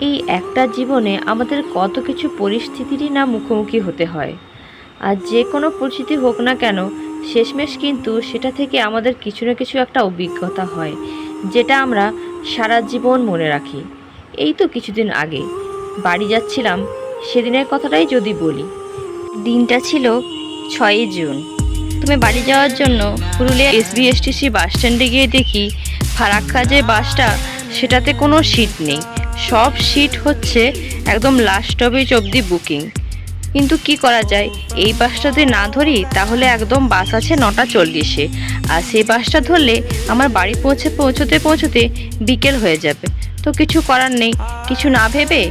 এই একটা জীবনে আমাদের কত কিছু পরিস্থিতিরই না মুখোমুখি হতে হয়। আর যে কোনো পরিস্থিতি হোক না কেন, শেষমেশ কিন্তু সেটা থেকে আমাদের কিছু না কিছু একটা অভিজ্ঞতা হয়, যেটা আমরা সারা জীবন মনে রাখি। এই তো কিছুদিন আগে বাড়ি যাচ্ছিলাম, সেদিনের কথাটাই যদি বলি। দিনটা ছিল 6ই জুন। তুমি বাড়ি যাওয়ার জন্য পুরুলিয়া SBSTC বাস স্ট্যান্ডে গিয়ে দেখি ফারাক্কা যে বাসটা, সেটাতে কোনো সিট নেই। সব সিট হচ্ছে একদম লাস্ট স্টপেজ অবধি বুকিং। কিন্তু কি করা যায়, এই বাসটা যদি না ধরি তাহলে একদম বাস আছে 9টা 40-এ, আর সেই বাসটা ধরলে আমার বাড়ি পৌঁছতে বিকেল হয়ে যাবে। তো কিছু করার নেই, কিছু না ভেবে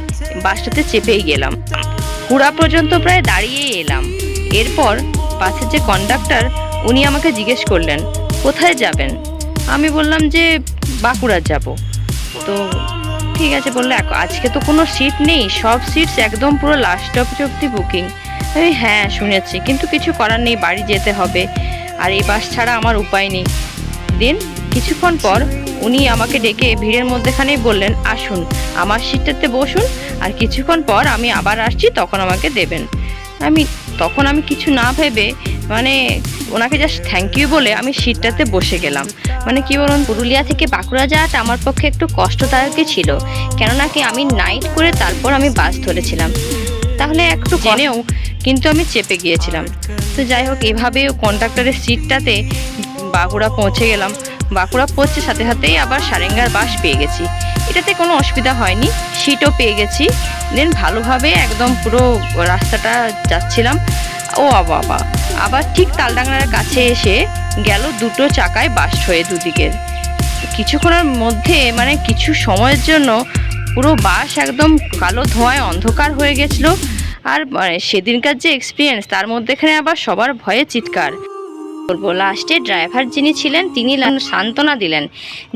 বাসটাতে চেপেই গেলাম। হুড়া পর্যন্ত প্রায় দাঁড়িয়েই এলাম। এরপর বাসের যে কন্ডাক্টর, উনি আমাকে জিজ্ঞেস করলেন কোথায় যাবেন। আমি বললাম যে বাঁকুড়া যাব। তো ঠিক আছে বললে, আজকে তো কোনো সিট নেই, সব সিটস একদম পুরো লাস্ট স্টপেজ অবধি বুকিং। আমি হ্যাঁ শুনেছি, কিন্তু কিছু করার নেই, বাড়ি যেতে হবে, আর এই বাস ছাড়া আমার উপায় নেই। দেন কিছুক্ষণ পর উনি আমাকে ডেকে ভিড়ের মধ্যেখানেই বললেন আসুন আমার সিটটাতে বসুন, আর কিছুক্ষণ পর আমি আবার আসছি, তখন আমাকে দেবেন। তখন আমি কিছু না ভেবে ওনাকে জাস্ট থ্যাংক ইউ বলে আমি সিটটাতে বসে গেলাম। কি বলুন, পুরুলিয়া থেকে বাঁকুড়া যাওয়াটা আমার পক্ষে একটু কষ্টদায়কই ছিল, কেননা কি আমি নাইট করে তারপর আমি বাস ধরেছিলাম, তাহলে একটু জেনেও কিন্তু আমি চেপে গিয়েছিলাম। তো যাই হোক, এভাবে কন্ডাক্টরের সিটটাতে বাঁকুড়া পৌঁছে গেলাম। বাঁকুড়া পৌঁছে সাথে সাথেই আবার সারেঙ্গার বাস পেয়ে গেছি। এটাতে কোনো অসুবিধা হয়নি, সিটও পেয়ে গেছি। দেন ভালোভাবে একদম পুরো রাস্তাটা যাচ্ছিলাম। ও বাবা, আবার ঠিক তালডাংরার কাছে এসে গেল দুটো চাকায় বাস্ট হয়ে দুদিকের। কিছুক্ষণের মধ্যে কিছু সময়ের জন্য পুরো বাস একদম কালো ধোঁয়ায় অন্ধকার হয়ে গেছিলো। আর সেদিনকার যে এক্সপিরিয়েন্স, তার মধ্যেখানে আবার সবার ভয়ে চিৎকার। বলবো, লাস্টে ড্রাইভার যিনি ছিলেন তিনি সান্ত্বনা দিলেন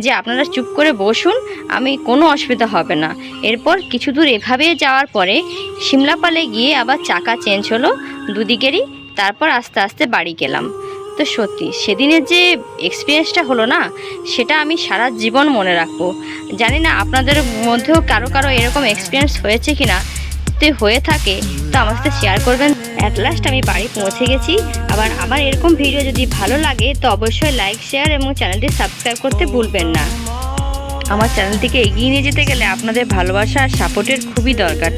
যে আপনারা চুপ করে বসুন, আমি কোনো অসুবিধা হবে না। এরপর কিছু দূর এভাবে যাওয়ার পরে সিমলাপালে গিয়ে আবার চাকা চেঞ্জ হলো দুদিকেরই, তারপর আস্তে আস্তে বাড়ি গেলাম। তো সত্যি সেদিনের যে এক্সপিরিয়েন্সটা হলো না, সেটা আমি সারা জীবন মনে রাখবো। জানি না আপনাদের মধ্যেও কারো কারো এরকম এক্সপিরিয়েন্স হয়েছে কিনা। তো হয়ে থাকে তো আমার সাথে শেয়ার করবেন। অ্যাট লাস্ট আমি বাড়ি পৌঁছে গেছি। আবার আমার এরকম ভিডিও যদি ভালো লাগে তো অবশ্যই লাইক, শেয়ার এবং চ্যানেলটি সাবস্ক্রাইব করতে ভুলবেন না। আমার চ্যানেলটিকে এগিয়ে নিয়ে যেতে গেলে আপনাদের ভালোবাসা আর সাপোর্টের খুবই দরকার।